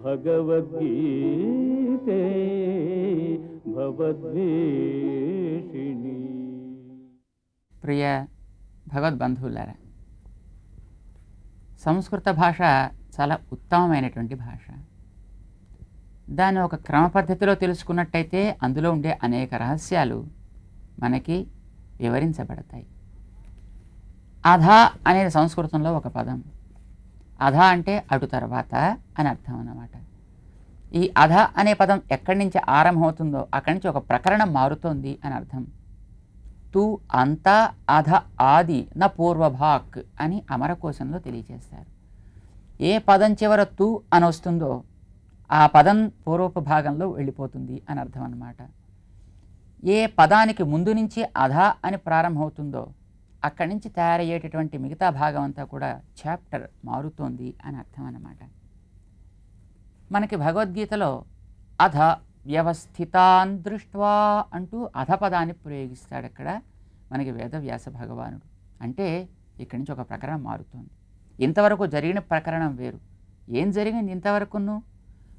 భగవద్గీతే భవద్వేషిణి. ప్రియ భగవద్బంధువులారా, సంస్కృత భాష చాలా ఉత్తమమైనటువంటి భాష. దాన్ని ఒక క్రమ పద్ధతిలో తెలుసుకున్నట్టయితే అందులో ఉండే అనేక రహస్యాలు మనకి వివరించబడతాయి. అధ అనేది సంస్కృతంలో ఒక పదం. అధ అంటే అటు తర్వాత అని అర్థం అన్నమాట. ఈ అధ అనే పదం ఎక్కడి నుంచి ఆరంభమవుతుందో అక్కడి నుంచి ఒక ప్రకరణం మారుతోంది అని అర్థం. తు అంత అధ ఆది న పూర్వభాక్ అని అమరకోశంలో తెలియజేస్తారు. ఏ పదం చివర తు అని వస్తుందో ఆ పదం పూర్వపు భాగంలో వెళ్ళిపోతుంది అని అర్థం అన్నమాట. ఏ పదానికి ముందు నుంచి అధ అని ప్రారంభమవుతుందో అక్కడి నుంచి తయారయ్యేటటువంటి మిగతా భాగం అంతా కూడా చాప్టర్ మారుతోంది అని అర్థం అన్నమాట. మనకి భగవద్గీతలో అధ వ్యవస్థితాన్ దృష్ట్వా అంటూ అధపదాన్ని ప్రయోగిస్తాడు అక్కడ మనకి వేదవ్యాస భగవానుడు. అంటే ఇక్కడి నుంచి ఒక ప్రకరణం మారుతోంది. ఇంతవరకు జరిగిన ప్రకరణం వేరు. ఏం జరిగింది ఇంతవరకును?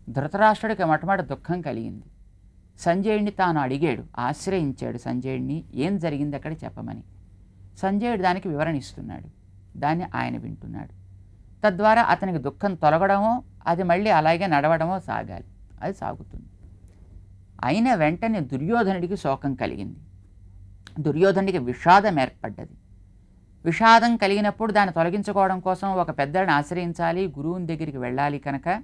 ధృతరాష్ట్రుడికి మొట్టమొదటి దుఃఖం కలిగింది. సంజయుడిని తాను అడిగాడు, ఆశ్రయించాడు సంజయుడిని, ఏం జరిగింది అక్కడ చెప్పమని. సంజయుడు దానికి వివరణ ఇస్తున్నాడు. దాన్ని ఆయన వింటున్నాడు. తద్వారా అతనికి దుఃఖం తొలగడమో అది మళ్ళీ అలాగే నడవడమో సాగాలి. అది సాగుతుంది. అయిన వెంటనే దుర్యోధనుడికి శోకం కలిగింది. దుర్యోధనుడికి విషాదం ఏర్పడ్డది. విషాదం కలిగినప్పుడు దాన్ని తొలగించుకోవడం కోసం ఒక పెద్దని ఆశ్రయించాలి, గురువుని దగ్గరికి వెళ్ళాలి. కనుక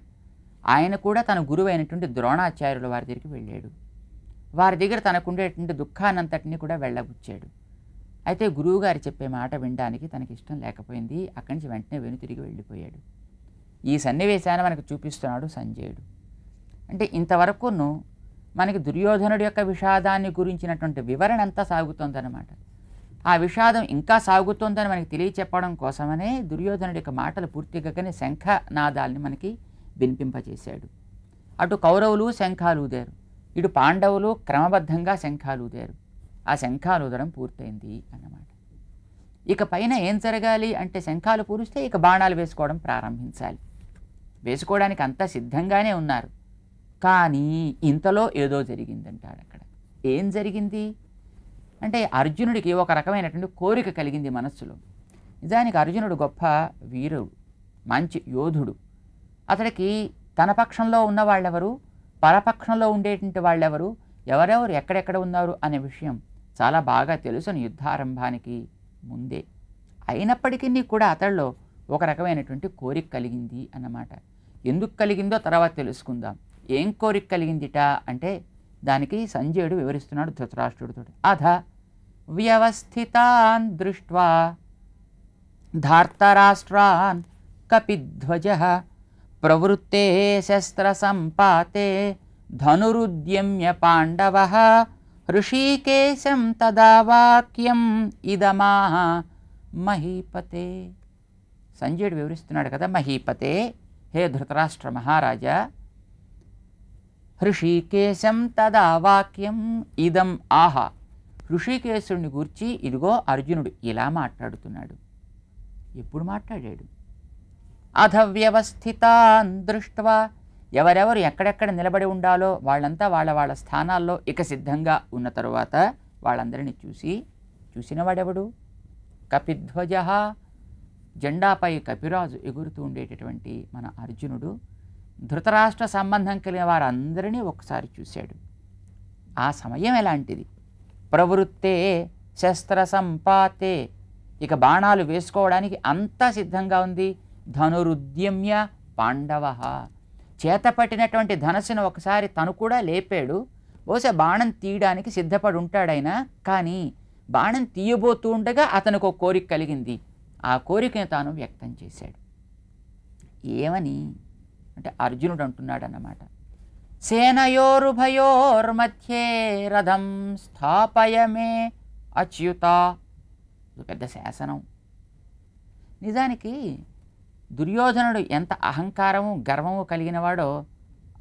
ఆయన కూడా తన గురువు అయినటువంటి ద్రోణాచార్యుల వారి దగ్గరికి వెళ్ళాడు. వారి దగ్గర తనకుండేటువంటి దుఃఖాన్నంతటినీ కూడా వెళ్ళబుచ్చాడు. అయితే గురువుగారు చెప్పే మాట వినడానికి తనకి ఇష్టం లేకపోయింది. అక్కడి నుంచి వెంటనే వెనుతిరిగి వెళ్ళిపోయాడు. ఈ సన్నివేశాన్ని మనకు చూపిస్తున్నాడు సంజయుడు. అంటే ఇంతవరకును మనకి దుర్యోధనుడి యొక్క విషాదాన్ని గురించినటువంటి వివరణ అంతా సాగుతోందన్నమాట. ఆ విషాదం ఇంకా సాగుతోందని మనకి తెలియచెప్పడం కోసమనే దుర్యోధనుడి యొక్క మాటలు పూర్తిగానే శంఖనాదాల్ని మనకి వినిపింపచేశాడు. అటు కౌరవులు శంఖాలు ఊదారు, ఇటు పాండవులు క్రమబద్ధంగా శంఖాలు ఊదారు. ఆ శంఖాలు ఊదడం పూర్తయింది అన్నమాట. ఇక పైన ఏం జరగాలి అంటే శంఖాలు పూరిస్తే ఇక బాణాలు వేసుకోవడం ప్రారంభించాలి. వేసుకోవడానికి అంతా సిద్ధంగానే ఉన్నారు. కానీ ఇంతలో ఏదో జరిగిందంటాడు అక్కడ. ఏం జరిగింది అంటే అర్జునుడికి ఒక రకమైనటువంటి కోరిక కలిగింది మనస్సులో. నిజానికి అర్జునుడు గొప్ప వీరుడు, మంచి యోధుడు. అతడికి తన పక్షంలో ఉన్న వాళ్ళెవరు, పరపక్షంలో ఉండేటువంటి వాళ్ళెవరు, ఎవరెవరు ఎక్కడెక్కడ ఉన్నారు అనే విషయం చాలా బాగా తెలుసుని యుద్ధారంభానికి ముందే. అయినప్పటికీ కూడా అతడిలో ఒక రకమైనటువంటి కోరిక కలిగింది అన్నమాట. ఎందుకు కలిగిందో తర్వాత తెలుసుకుందాం. ఏం కోరిక కలిగిందిట అంటే దానికి సంజయుడు వివరిస్తున్నాడు ధృతరాష్ట్రుడితో. అధ వ్యవస్థితాన్ దృష్ట్వా ధార్తరాష్ట్రాన్ కపిధ్వజః ప్రవృత్తే శస్త్ర సంపాతే ధనురుద్యమ్య పాండవః హృషీకేశం తదా వాక్యం ఇదమాహ మహీపతే. సంజయుడు వివరిస్తున్నాడు కదా, మహీపతే, హే ధృతరాష్ట్ర మహారాజా, హృషీకేశం తదా వాక్యం ఇదం ఆహ. హృషీకేశుడిని గూర్చి ఇదిగో అర్జునుడు ఇలా మాట్లాడుతున్నాడు. ఎప్పుడు మాట్లాడాడు? అధ వ్యవస్థితాన్ దృష్ట్వా, ఎవరెవరు ఎక్కడెక్కడ నిలబడి ఉండాలో వాళ్ళంతా వాళ్ళ వాళ్ళ స్థానాల్లో ఇక సిద్ధంగా ఉన్న తరువాత వాళ్ళందరినీ చూసినవాడెవడు? కపిధ్వజ, జెండాపై కపిరాజు ఎగురుతూ ఉండేటటువంటి మన అర్జునుడు ధృతరాష్ట్ర సంబంధం కలిగిన వారందరినీ ఒకసారి చూశాడు. ఆ సమయం ఎలాంటిది? ప్రవృత్తే శస్త్ర సంపాతే, ఇక బాణాలు వేసుకోవడానికి అంతా సిద్ధంగా ఉంది. ధనురుద్యమ్య పాండవః, చేతపట్టినటువంటి ధనస్సును ఒకసారి తను కూడా లేపాడు. బహుశా బాణం తీయడానికి సిద్ధపడి ఉంటాడైనా, కానీ బాణం తీయబోతూ ఉండగా అతనికి ఒక కోరిక కలిగింది. ఆ కోరికను తాను వ్యక్తం చేశాడు. ఏమని అంటే అర్జునుడు అంటున్నాడు అన్నమాట, సేనయోరుభయోర్మధ్యే రథం స్థాపయమే అచ్యుత. పెద్ద శాసనం. నిజానికి దుర్యోధనుడు ఎంత అహంకారము గర్వము కలిగినవాడో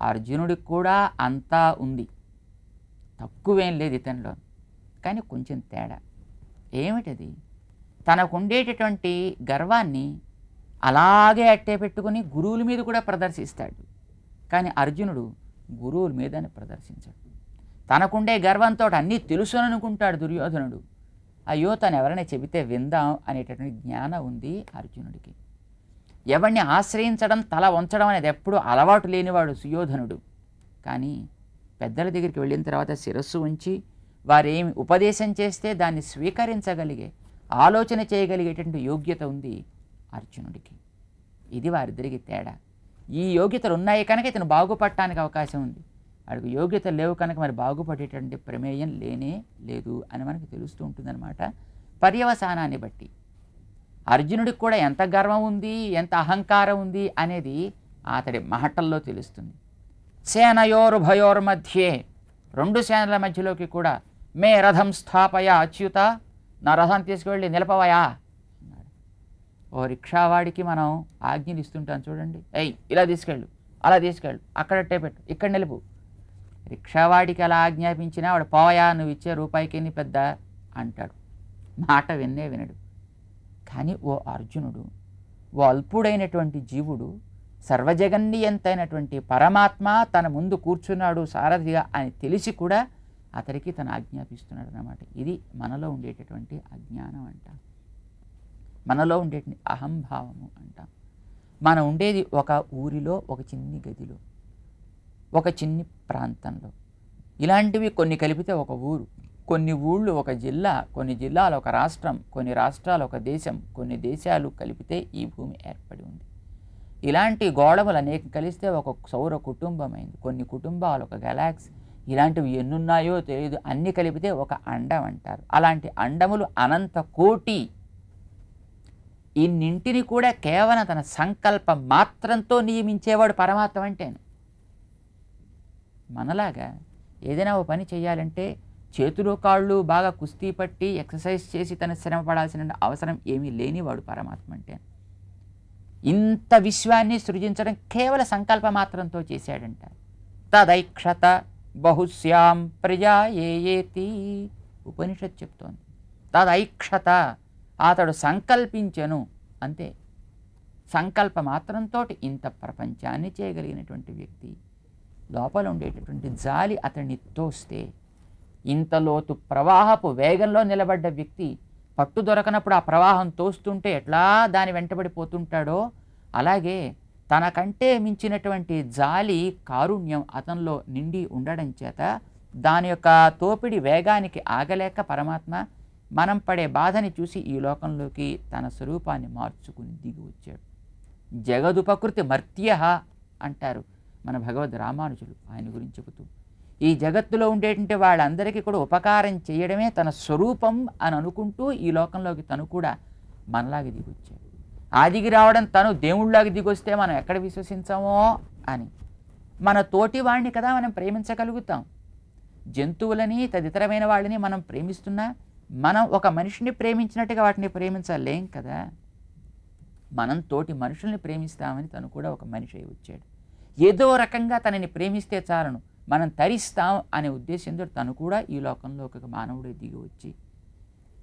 అర్జునుడికి కూడా అంతా ఉంది. తక్కువేం లేదు ఇతనిలో. కానీ కొంచెం తేడా. ఏమిటది? తనకుండేటటువంటి గర్వాన్ని అలాగే అట్టే పెట్టుకుని గురువుల మీద కూడా ప్రదర్శిస్తాడు. కానీ అర్జునుడు గురువుల మీదని ప్రదర్శించాడు. తనకుండే గర్వంతో అన్నీ తెలుసుననుకుంటాడు దుర్యోధనుడు. అయ్యో తను ఎవరైనా చెబితే విందాం అనేటటువంటి జ్ఞానం ఉంది అర్జునుడికి. ఎవరిని ఆశ్రయించడం, తల వంచడం అనేది ఎప్పుడూ అలవాటు లేనివాడు సుయోధనుడు. కానీ పెద్దల దగ్గరికి వెళ్ళిన తర్వాత శిరస్సు ఉంచి వారేమి ఉపదేశం చేస్తే దాన్ని స్వీకరించగలిగే, ఆలోచన చేయగలిగేటువంటి యోగ్యత ఉంది అర్జునుడికి. ఇది వారిద్దరికి తేడా. ఈ యోగ్యతలు ఉన్నాయి కనుక ఇతను బాగుపడటానికి అవకాశం ఉంది. వాడికి యోగ్యతలు లేవు కనుక మరి బాగుపడేటువంటి ప్రమేయం లేనే లేదు అని మనకు తెలుస్తూ ఉంటుందన్నమాట. పర్యవసానాన్ని బట్టి అర్జునుడికి కూడా ఎంత గర్వం ఉంది, ఎంత అహంకారం ఉంది అనేది అతడి మాటల్లో తెలుస్తుంది. సేనయోరుభయోర్మధ్యే, రెండు సేనల మధ్యలోకి కూడా మే రథం స్థాపయ అచ్యుత, నా రథాన్ని తీసుకువెళ్ళి నిలపవయా అన్నాడు. ఓ రిక్షావాడికి మనం ఆజ్ఞలు ఇస్తుంటాం చూడండి, ఏయ్ ఇలా తీసుకెళ్ళు, అలా తీసుకెళ్ళు, అక్కడట్టే పెట్టు, ఇక్కడ నిలుపు. రిక్షావాడికి అలా ఆజ్ఞాపించినా వాడు పోవయా, నువ్వు ఇచ్చే రూపాయికి ఎన్ని పెద్ద అంటాడు, మాట విన్నే వినడు. కానీ ఓ అర్జునుడు, ఓ అల్పుడైనటువంటి జీవుడు, సర్వజగన్నియంతైనటువంటి పరమాత్మ తన ముందు కూర్చున్నాడు సారథిగా అని తెలిసి కూడా అతడికి తను ఆజ్ఞాపిస్తున్నాడు అన్నమాట. ఇది మనలో ఉండేటటువంటి అజ్ఞానం అంటాం, మనలో ఉండేటువంటి అహంభావము అంటాం. మనం ఉండేది ఒక ఊరిలో, ఒక చిన్ని గదిలో, ఒక చిన్ని ప్రాంతంలో. ఇలాంటివి కొన్ని కలిపితే ఒక ఊరు, కొన్ని ఊళ్ళు ఒక జిల్లా, కొన్ని జిల్లాలు ఒక రాష్ట్రం, కొన్ని రాష్ట్రాలు ఒక దేశం, కొన్ని దేశాలు కలిపితే ఈ భూమి ఏర్పడి ఉంది. ఇలాంటి గోడములు అనేక కలిస్తే ఒక సౌర కుటుంబం అయింది, కొన్ని కుటుంబాలు ఒక గెలాక్సీ. ఇలాంటివి ఎన్నున్నాయో తెలియదు, అన్నీ కలిపితే ఒక అండం అంటారు. అలాంటి అండములు అనంత కోటి. ఇన్నింటిని కూడా కేవలం తన సంకల్ప మాత్రంతో నియమించేవాడు పరమాత్మ అంటేను. మనలాగా ఏదైనా ఓ పని చేయాలంటే చేతులు కాళ్ళు బాగా కుస్తీ పట్టి ఎక్సర్సైజ్ చేసి తన శ్రమ పడాల్సిన అవసరం ఏమీ లేనివాడు పరమాత్మ అంటే. ఇంత విశ్వాన్ని సృజించడం కేవల సంకల్ప మాత్రంతో చేశాడంట. తదైక్షత బహుశ్యాం ప్రజాయేతి ఉపనిషత్ చెప్తోంది. తదైక్షత, అతడు సంకల్పించెను అంతే. సంకల్ప మాత్రంతో ఇంత ప్రపంచాన్ని చేయగలిగినటువంటి వ్యక్తి. లోపల ఉండేటటువంటి జాలి అతన్ని తోస్తే, ఇంత లోతు ప్రవాహపు వేగంలో నిలబడ్డ వ్యక్తి పట్టు దొరకనప్పుడు ఆ ప్రవాహం తోస్తుంటే ఎట్లా దాని వెంటబడిపోతుంటాడో, అలాగే తనకంటే మించినటువంటి జాలి, కారుణ్యం అతనిలో నిండి ఉండడం చేత దాని యొక్క తోపిడి వేగానికి ఆగలేక పరమాత్మ మనం పడే బాధని చూసి ఈ లోకంలోకి తన స్వరూపాన్ని మార్చుకుని దిగి వచ్చాడు. జగదుపకృతి మర్త్య అంటారు మన భగవద్ రామానుజులు ఆయన గురించి చెబుతూ. ఈ జగత్తులో ఉండేటువంటి వాళ్ళందరికీ కూడా ఉపకారం చేయడమే తన స్వరూపం అని అనుకుంటూ ఈ లోకంలోకి తను కూడా మనలాగా దిగొచ్చాడు. ఆ దిగి రావడం తను దేవుళ్ళలాగా దిగొస్తే మనం ఎక్కడ విశ్వసించామో అని. మన తోటి వాడిని కదా మనం ప్రేమించగలుగుతాం. జంతువులని, తదితరమైన వాళ్ళని మనం ప్రేమిస్తున్నా మనం ఒక మనిషిని ప్రేమించినట్టుగా వాటిని ప్రేమించలేం కదా. మనం తోటి మనుషుల్ని ప్రేమిస్తామని తను కూడా ఒక మనిషి అయి వచ్చాడు. ఏదో రకంగా తనని ప్రేమిస్తే చాలను, మనం తరిస్తాం అనే ఉద్దేశంతో తను కూడా ఈ లోకంలో ఒక మానవుడే దిగి వచ్చి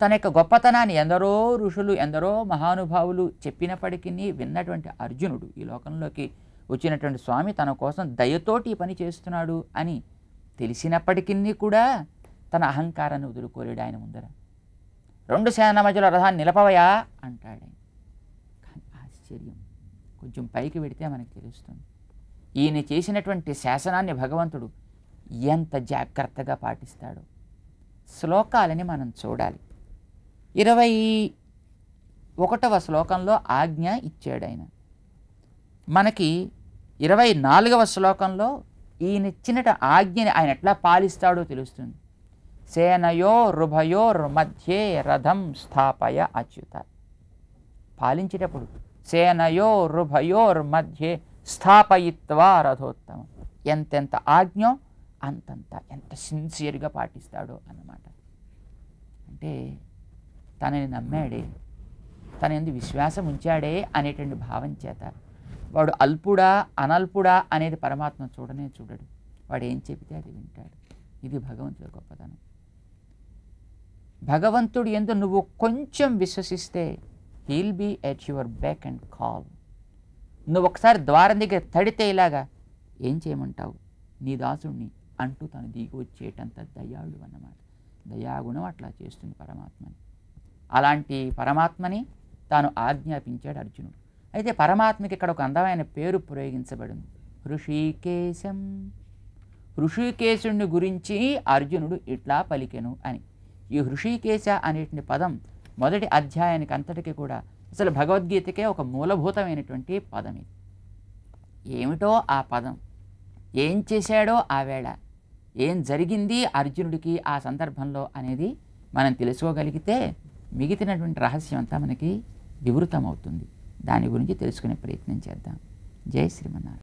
తన యొక్క గొప్పతనాన్ని ఎందరో ఋషులు, ఎందరో మహానుభావులు చెప్పినప్పటికీ విన్నటువంటి అర్జునుడు ఈ లోకంలోకి వచ్చినటువంటి స్వామి తన కోసం దయతోటి ఈ పని చేస్తున్నాడు అని తెలిసినప్పటికీ కూడా తన అహంకారాన్ని వదులుకోలేడు ఆయన ముందర. రెండు సేనల మధ్యలో రథాన్ని నిలపవయా అంటాడు. కానీ ఆశ్చర్యం, కొంచెం పైకి వెడితే మనకు తెలుస్తుంది ఈయన చేసినటువంటి శాసనాన్ని భగవంతుడు ఎంత జాగ్రత్తగా పాటిస్తాడో. శ్లోకాలని మనం చూడాలి. 21వ శ్లోకంలో ఆజ్ఞ ఇచ్చాడు ఆయన మనకి. 24వ శ్లోకంలో ఈయన ఇచ్చినట ఆజ్ఞని ఆయన ఎట్లా పాలిస్తాడో తెలుస్తుంది. సేనయోరుభయోర్ మధ్యే రథం స్థాపయ అచ్యుత. పాలించేటప్పుడు సేనయోరుభయోర్ మధ్యే స్థాపయిత్వా రథోత్తమం. ఎంతెంత ఆజ్ఞో అంతంత ఎంత సిన్సియర్గా పాటిస్తాడో అన్నమాట. అంటే తనని నమ్మాడే, తన ఎందు విశ్వాసం ఉంచాడే అనేటువంటి భావం చేత వాడు అల్పుడా అనల్పుడా అనేది పరమాత్మ చూడనే చూడడు. వాడు ఏం చెబితే అది వింటాడు. ఇది భగవంతుడి గొప్పతనం. భగవంతుడు ఎందు నువ్వు కొంచెం విశ్వసిస్తే he'll be at your beck and call. నువ్వు ఒకసారి ద్వారం దగ్గర తడితే ఇలాగా ఏం చేయమంటావు, నీ దాసుణ్ణి అంటూ తను దిగి వచ్చేటంత దయాళు అన్నమాట. దయాగుణం అట్లా చేస్తుంది పరమాత్మని. అలాంటి పరమాత్మని తాను ఆజ్ఞాపించాడు అర్జునుడు. అయితే పరమాత్మకి ఇక్కడ ఒక అందమైన పేరు ప్రయోగించబడింది, హృషీకేశం. హృషికేశుని గురించి అర్జునుడు ఇట్లా పలికెను అని. ఈ హృషికేశ అనేటువంటి పదం మొదటి అధ్యాయానికి అంతటికి కూడా అసలు భగవద్గీతకే ఒక మూలభూతమైనటువంటి పదం ఇది. ఏమిటో ఆ పదం, ఏం చేశాడో ఆ వేళ, ఏం జరిగింది అర్జునుడికి ఆ సందర్భంలో అనేది మనం తెలుసుకోగలిగితే మిగిలినటువంటి రహస్యం అంతా మనకి వివృతమవుతుంది. దాని గురించి తెలుసుకునే ప్రయత్నం చేద్దాం. జై శ్రీమన్నారాయణ.